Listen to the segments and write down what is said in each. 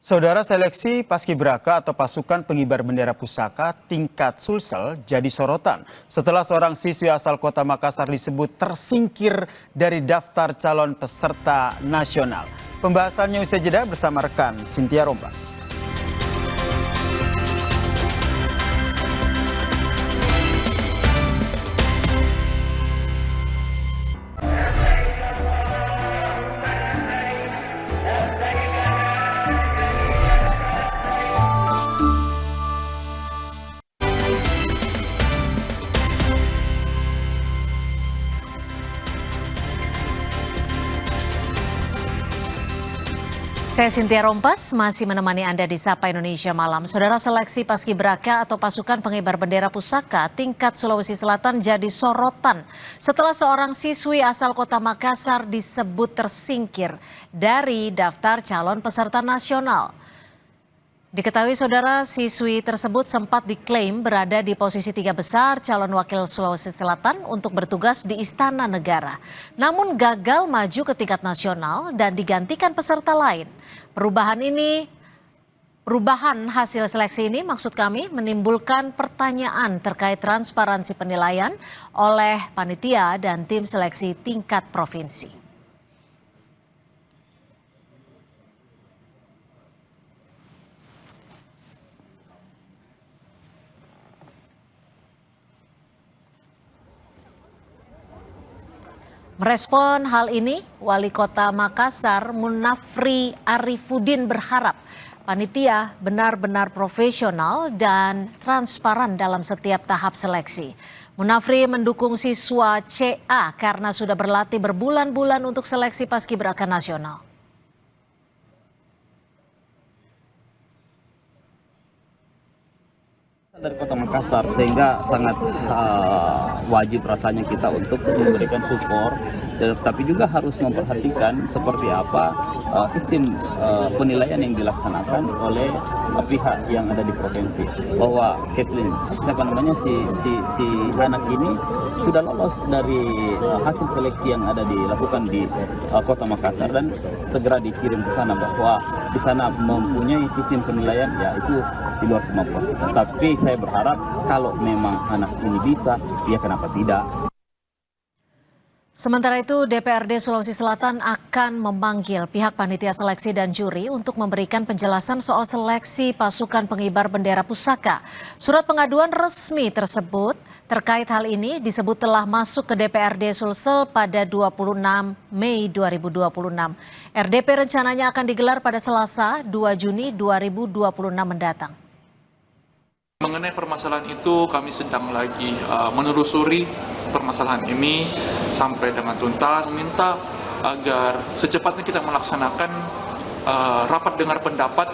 Saudara, seleksi paskibraka atau pasukan pengibar bendera pusaka tingkat Sulsel jadi sorotan setelah seorang siswi asal kota Makassar disebut tersingkir dari daftar calon peserta nasional. Pembahasannya usai jeda bersama rekan Cynthia Rompas. Saya Cynthia Rompas, masih menemani Anda di Sapa Indonesia Malam. Saudara, seleksi paskibraka atau pasukan pengibar bendera pusaka tingkat Sulawesi Selatan jadi sorotan setelah seorang siswi asal kota Makassar disebut tersingkir dari daftar calon peserta nasional. Diketahui saudara, siswi tersebut sempat diklaim berada di posisi 3 besar calon wakil Sulawesi Selatan untuk bertugas di Istana Negara. Namun gagal maju ke tingkat nasional dan digantikan peserta lain. Perubahan hasil seleksi ini maksud kami menimbulkan pertanyaan terkait transparansi penilaian oleh panitia dan tim seleksi tingkat provinsi. Merespon hal ini, Wali Kota Makassar Munafri Arifudin berharap panitia benar-benar profesional dan transparan dalam setiap tahap seleksi. Munafri mendukung siswa CA karena sudah berlatih berbulan-bulan untuk seleksi paskibraka nasional. Dari kota Makassar, sehingga sangat wajib rasanya kita untuk memberikan support, tapi juga harus memperhatikan seperti apa sistem penilaian yang dilaksanakan oleh pihak yang ada di provinsi. Bahwa Kathleen, si anak ini sudah lolos dari hasil seleksi yang ada dilakukan di kota Makassar dan segera dikirim ke sana, bahwa di sana mempunyai sistem penilaian yaitu di luar kemampuan kita. Tapi saya berharap kalau memang anak ini bisa, ya kenapa tidak? Sementara itu, DPRD Sulawesi Selatan akan memanggil pihak panitia seleksi dan juri untuk memberikan penjelasan soal seleksi pasukan pengibar bendera pusaka. Surat pengaduan resmi tersebut terkait hal ini disebut telah masuk ke DPRD Sulsel pada 26 Mei 2026. RDP rencananya akan digelar pada Selasa 2 Juni 2026 mendatang. Mengenai permasalahan itu, kami sedang lagi menelusuri permasalahan ini sampai dengan tuntas, meminta agar secepatnya kita melaksanakan rapat dengar pendapat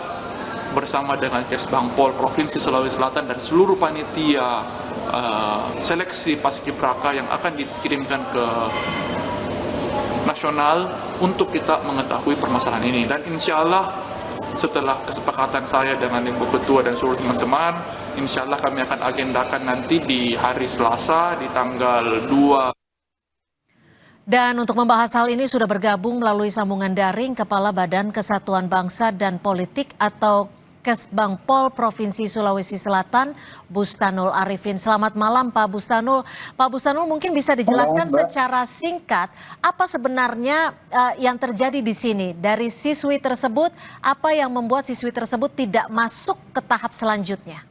bersama dengan Kesbangpol Provinsi Sulawesi Selatan dan seluruh panitia seleksi paskibraka yang akan dikirimkan ke nasional untuk kita mengetahui permasalahan ini. Dan insya Allah setelah kesepakatan saya dengan Ibu Ketua dan seluruh teman-teman, insya Allah kami akan agendakan nanti di hari Selasa di tanggal 2. Dan untuk membahas hal ini sudah bergabung melalui sambungan daring Kepala Badan Kesatuan Bangsa dan Politik atau Kesbangpol Provinsi Sulawesi Selatan, Bustanul Arifin. Selamat malam Pak Bustanul. Pak Bustanul, mungkin bisa dijelaskan secara singkat apa sebenarnya yang terjadi di sini dari siswi tersebut, apa yang membuat siswi tersebut tidak masuk ke tahap selanjutnya?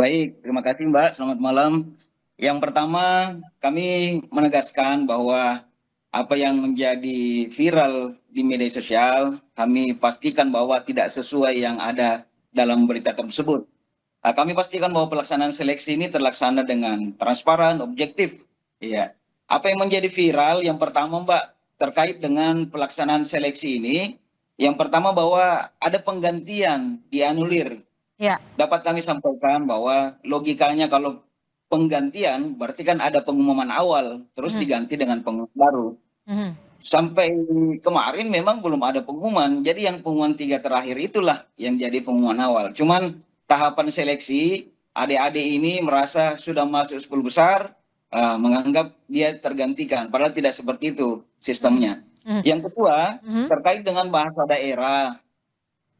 Baik, terima kasih Mbak. Selamat malam. Yang pertama, kami menegaskan bahwa apa yang menjadi viral di media sosial, kami pastikan bahwa tidak sesuai yang ada dalam berita tersebut. Kami pastikan bahwa pelaksanaan seleksi ini terlaksana dengan transparan, objektif. Ya. Apa yang menjadi viral, yang pertama Mbak, terkait dengan pelaksanaan seleksi ini, yang pertama bahwa ada penggantian, dianulir. Ya. Dapat kami sampaikan bahwa logikanya kalau penggantian berarti kan ada pengumuman awal terus diganti dengan pengumuman baru. Sampai kemarin memang belum ada pengumuman, jadi yang pengumuman 3 terakhir itulah yang jadi pengumuman awal. Cuman tahapan seleksi adik-adik ini merasa sudah masuk 10 besar, menganggap dia tergantikan, padahal tidak seperti itu sistemnya. Yang kedua, terkait dengan bahasa daerah.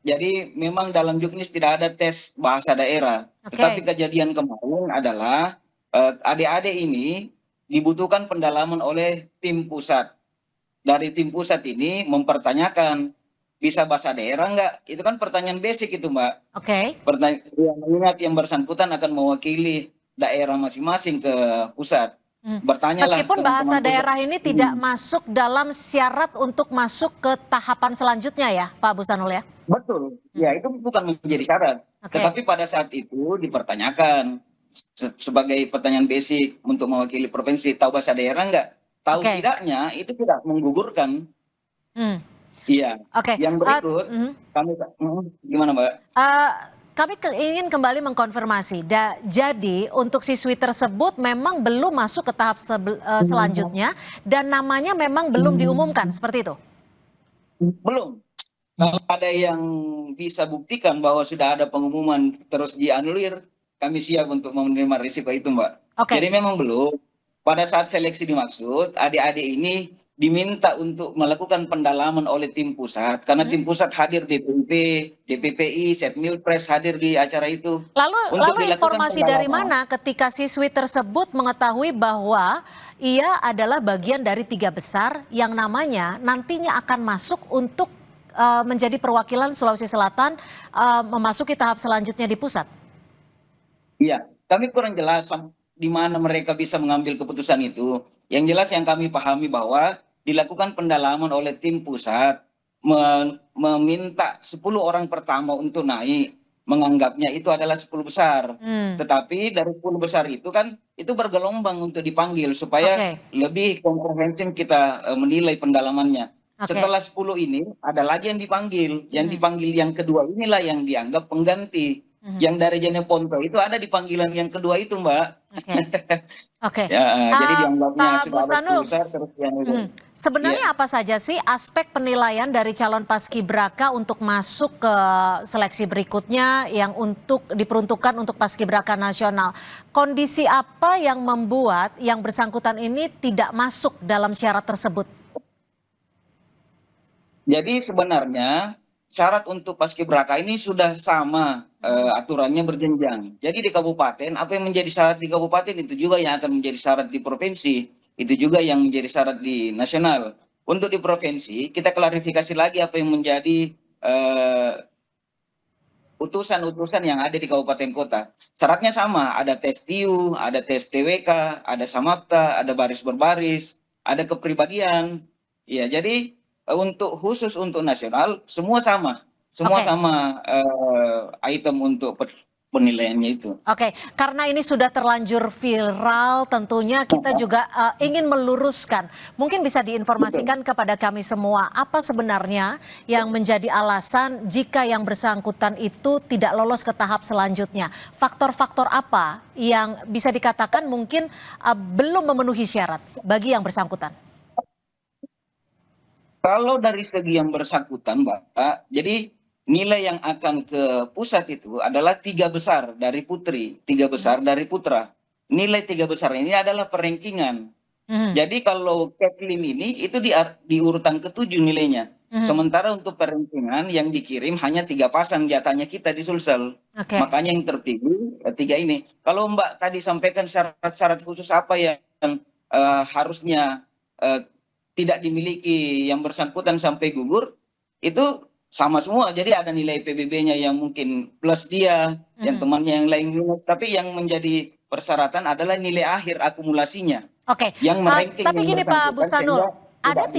Jadi memang dalam Juknis tidak ada tes bahasa daerah. Oke. Tetapi kejadian kemarin adalah adik-adik ini dibutuhkan pendalaman oleh tim pusat. Dari tim pusat ini mempertanyakan bisa bahasa daerah nggak? Itu kan pertanyaan basic itu, Mbak. Oke. Pertanyaan mengingat yang bersangkutan akan mewakili daerah masing-masing ke pusat. Bertanyalah Meskipun teman-teman bahasa pusat. daerah ini tidak masuk dalam syarat untuk masuk ke tahapan selanjutnya ya, Pak Busanul ya? Betul, ya itu bukan menjadi syarat. Oke. Tetapi pada saat itu dipertanyakan sebagai pertanyaan basic untuk mewakili provinsi, tahu bahasa daerah nggak? Tahu Oke. tidaknya itu tidak menggugurkan. Hmm. Iya. Oke. Yang berikut, kami gimana, Mbak? Kami ingin kembali mengkonfirmasi. Jadi untuk siswi tersebut memang belum masuk ke tahap selanjutnya dan namanya memang belum diumumkan, seperti itu? Belum. Kalau ada yang bisa buktikan bahwa sudah ada pengumuman terus dianulir, kami siap untuk menerima risiko itu, Mbak. Oke. Jadi memang belum. Pada saat seleksi dimaksud, adik-adik ini diminta untuk melakukan pendalaman oleh tim pusat, karena tim pusat hadir DPP, DPPI, Setmilpres hadir di acara itu. Lalu dilakukan informasi dari pendalaman. mana ketika siswi tersebut mengetahui bahwa ia adalah bagian dari 3 besar yang namanya nantinya akan masuk untuk menjadi perwakilan Sulawesi Selatan memasuki tahap selanjutnya di pusat? Iya, kami kurang jelas di mana mereka bisa mengambil keputusan itu. Yang jelas yang kami pahami bahwa dilakukan pendalaman oleh tim pusat, meminta 10 orang pertama untuk naik, menganggapnya itu adalah 10 besar. Tetapi dari 10 besar itu kan itu bergelombang untuk dipanggil supaya lebih komprehensif kita menilai pendalamannya. Setelah 10 ini ada lagi yang dipanggil. Yang dipanggil yang kedua inilah yang dianggap pengganti. Yang dari Jeneponto itu ada di panggilan yang kedua itu, Mbak. Oke. Ya, jadi dianggapnya Pak sudah ada Busanul, 10 besar terus yang sebenarnya apa saja sih aspek penilaian dari calon paskibraka untuk masuk ke seleksi berikutnya yang diperuntukkan untuk paskibraka nasional? Kondisi apa yang membuat yang bersangkutan ini tidak masuk dalam syarat tersebut? Jadi sebenarnya syarat untuk paskibraka ini sudah sama, aturannya berjenjang. Jadi di kabupaten, apa yang menjadi syarat di kabupaten itu juga yang akan menjadi syarat di provinsi, itu juga yang menjadi syarat di nasional. Untuk di provinsi, kita klarifikasi lagi apa yang menjadi utusan-utusan yang ada di kabupaten kota. Syaratnya sama, ada tes TIU, ada tes TWK, ada Samapta, ada baris berbaris, ada kepribadian. Ya, jadi khusus untuk nasional semua sama, sama item untuk penilaiannya itu. Oke, karena ini sudah terlanjur viral, tentunya kita juga ingin meluruskan. Mungkin bisa diinformasikan kepada kami semua apa sebenarnya yang menjadi alasan jika yang bersangkutan itu tidak lolos ke tahap selanjutnya. Faktor-faktor apa yang bisa dikatakan mungkin belum memenuhi syarat bagi yang bersangkutan? Kalau dari segi yang bersangkutan, Mbak, jadi nilai yang akan ke pusat itu adalah 3 besar dari putri, 3 besar dari putra. Nilai 3 besar ini adalah perankingan. Jadi kalau Kathleen ini itu di urutan ke-7 nilainya. Sementara untuk perankingan yang dikirim hanya 3 pasang jatahnya kita di Sulsel. Makanya yang terpilih 3 ini. Kalau Mbak tadi sampaikan syarat-syarat khusus apa yang harusnya tidak dimiliki yang bersangkutan sampai gugur, itu sama semua. Jadi ada nilai PBB-nya yang mungkin plus dia, yang temannya yang lain minus. Tapi yang menjadi persyaratan adalah nilai akhir akumulasinya. Oke, Yang tapi gini Pak Busanul, ada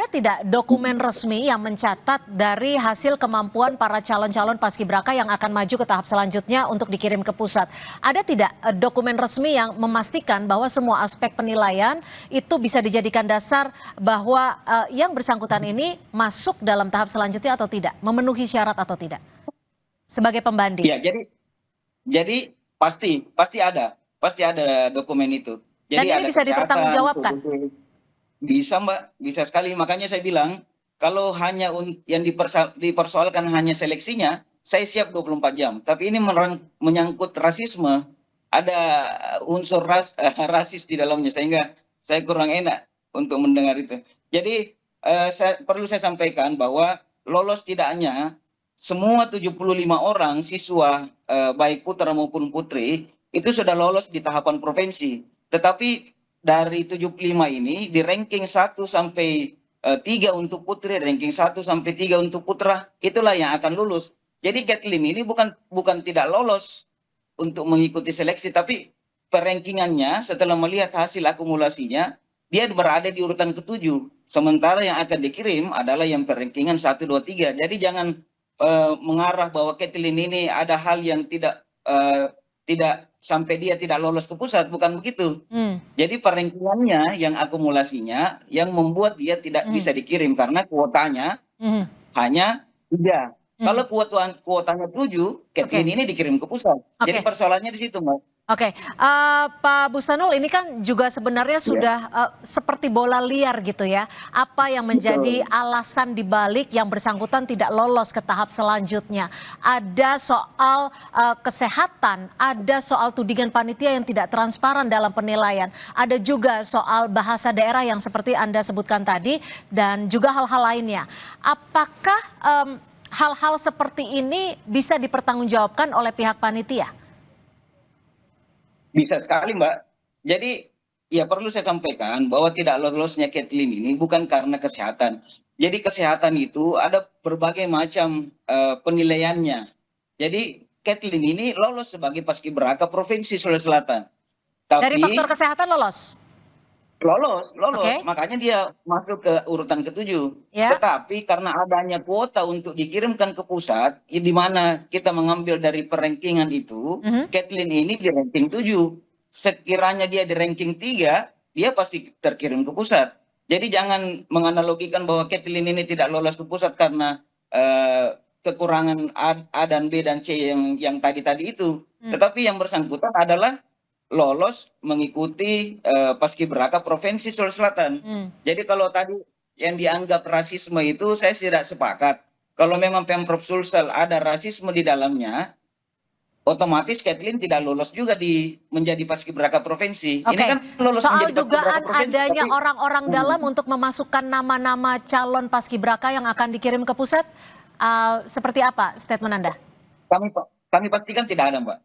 tidak dokumen resmi yang mencatat dari hasil kemampuan para calon-calon paskibraka yang akan maju ke tahap selanjutnya untuk dikirim ke pusat? Ada tidak dokumen resmi yang memastikan bahwa semua aspek penilaian itu bisa dijadikan dasar bahwa yang bersangkutan ini masuk dalam tahap selanjutnya atau tidak, memenuhi syarat atau tidak sebagai pembanding? Ya, jadi pasti ada dokumen itu. Jadi dan ini bisa dipertanggungjawabkan. Bisa, Mbak, bisa sekali. Makanya saya bilang, kalau hanya yang dipersoalkan hanya seleksinya, saya siap 24 jam. Tapi ini menyangkut rasisme, ada unsur rasis di dalamnya, sehingga saya kurang enak untuk mendengar itu. Jadi perlu saya sampaikan bahwa lolos tidaknya semua 75 orang siswa baik putra maupun putri itu sudah lolos di tahapan provinsi. Tetapi dari 75 ini di ranking 1 sampai 3 untuk putri, ranking 1 sampai 3 untuk putra, itulah yang akan lulus. Jadi Kathleen ini bukan tidak lolos untuk mengikuti seleksi, tapi perankingannya setelah melihat hasil akumulasinya, dia berada di urutan ke-7. Sementara yang akan dikirim adalah yang perankingan 1, 2, 3. Jadi jangan mengarah bahwa Kathleen ini ada hal yang tidak sampai dia tidak lolos ke pusat, bukan begitu. Jadi perankingannya yang akumulasinya yang membuat dia tidak bisa dikirim karena kuotanya hanya 3. Kalau kuotanya 7, Kathleen ini dikirim ke pusat. Jadi persoalannya di situ, Mbak. Oke, Pak Bustanul, ini kan juga sebenarnya sudah seperti bola liar gitu ya. Apa yang menjadi alasan dibalik yang bersangkutan tidak lolos ke tahap selanjutnya? Ada soal kesehatan, ada soal tudingan panitia yang tidak transparan dalam penilaian, ada juga soal bahasa daerah yang seperti Anda sebutkan tadi, dan juga hal-hal lainnya. Apakah hal-hal seperti ini bisa dipertanggungjawabkan oleh pihak panitia? Bisa sekali, Mbak. Jadi ya perlu saya sampaikan bahwa tidak lolosnya Kathleen ini bukan karena kesehatan. Jadi kesehatan itu ada berbagai macam penilaiannya. Jadi Kathleen ini lolos sebagai paskibraka Provinsi Sulawesi Selatan. Tapi dari faktor kesehatan lolos? Lolos. Makanya dia masuk ke urutan ke-7. Tetapi karena adanya kuota untuk dikirimkan ke pusat, di mana kita mengambil dari perankingan itu, Kathleen ini di ranking 7. Sekiranya dia di ranking 3, dia pasti terkirim ke pusat. Jadi jangan menganalogikan bahwa Kathleen ini tidak lolos ke pusat karena kekurangan A dan B dan C yang tadi itu. Tetapi yang bersangkutan adalah lolos mengikuti paskibraka Provinsi Sulawesi Selatan. Jadi kalau tadi yang dianggap rasisme itu saya tidak sepakat. Kalau memang Pemprov Sulsel ada rasisme di dalamnya, otomatis Kathleen tidak lolos juga menjadi paskibraka provinsi. Ini kan lolos soal menjadi dugaan provinsi, adanya tapi orang-orang dalam untuk memasukkan nama-nama calon paskibraka yang akan dikirim ke pusat, seperti apa statement Anda? Kami pastikan tidak ada, Mbak.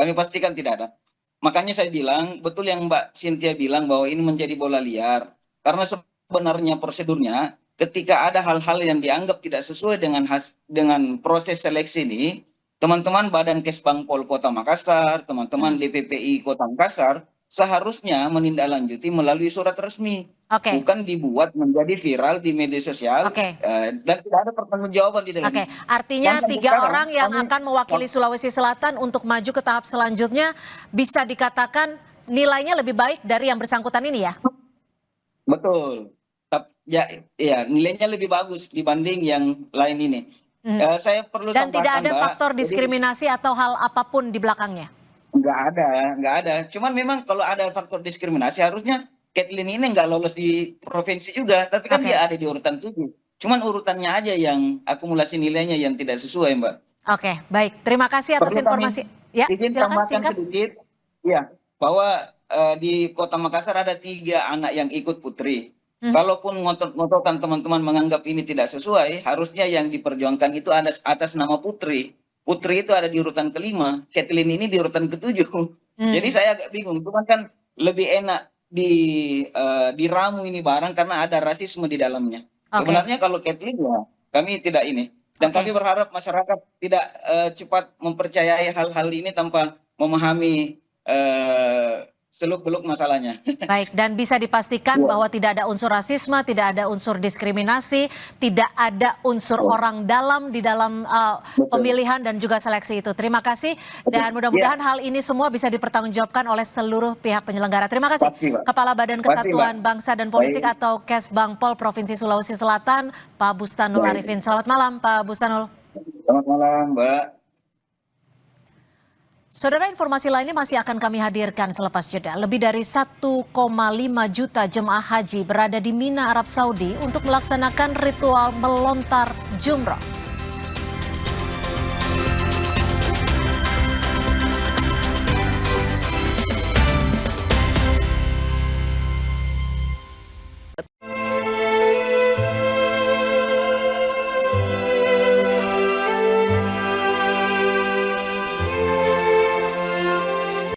Kami pastikan tidak ada. Makanya saya bilang, betul yang Mbak Cynthia bilang bahwa ini menjadi bola liar. Karena sebenarnya prosedurnya, ketika ada hal-hal yang dianggap tidak sesuai dengan proses seleksi ini, teman-teman Badan Kesbangpol Kota Makassar, teman-teman DPPI Kota Makassar, seharusnya menindaklanjuti melalui surat resmi. Bukan dibuat menjadi viral di media sosial, dan tidak ada pertanggungjawaban di dalamnya. Artinya 3 orang yang akan mewakili Sulawesi Selatan untuk maju ke tahap selanjutnya bisa dikatakan nilainya lebih baik dari yang bersangkutan ini ya? Betul. Ya, nilainya lebih bagus dibanding yang lain ini. Saya perlu dan tidak ada Mbak, faktor diskriminasi atau hal apapun di belakangnya? Nggak ada. Cuman memang kalau ada faktor diskriminasi harusnya Kathleen ini nggak lolos di provinsi juga, tapi kan dia ada di urutan 7. Cuman urutannya aja yang akumulasi nilainya yang tidak sesuai, Mbak. Oke, baik. Terima kasih atas informasi. Ya, silakan singkat. Sedikit, ya, bahwa di Kota Makassar ada 3 anak yang ikut putri. Kalaupun ngotot-ngototan teman-teman menganggap ini tidak sesuai, harusnya yang diperjuangkan itu ada atas nama putri. Putri itu ada di urutan ke-5, Kathleen ini di urutan ke-7. Jadi saya agak bingung, cuman kan lebih enak diramu ini barang karena ada rasisme di dalamnya. Sebenarnya kalau Kathleen ya kami tidak ini. Dan kami berharap masyarakat tidak cepat mempercayai hal-hal ini tanpa memahami seluk-beluk masalahnya. Baik, dan bisa dipastikan bahwa tidak ada unsur rasisme, tidak ada unsur diskriminasi, tidak ada unsur orang dalam di dalam pemilihan dan juga seleksi itu. Terima kasih, dan mudah-mudahan hal ini semua bisa dipertanggungjawabkan oleh seluruh pihak penyelenggara. Terima kasih, Kepala Badan Kesatuan Bangsa dan Politik atau Kesbangpol Provinsi Sulawesi Selatan, Pak Bustanul Arifin. Selamat malam, Pak Bustanul. Selamat malam, Mbak. Saudara, informasi lainnya masih akan kami hadirkan selepas jeda. Lebih dari 1,5 juta jemaah haji berada di Mina, Arab Saudi untuk melaksanakan ritual melontar jumroh.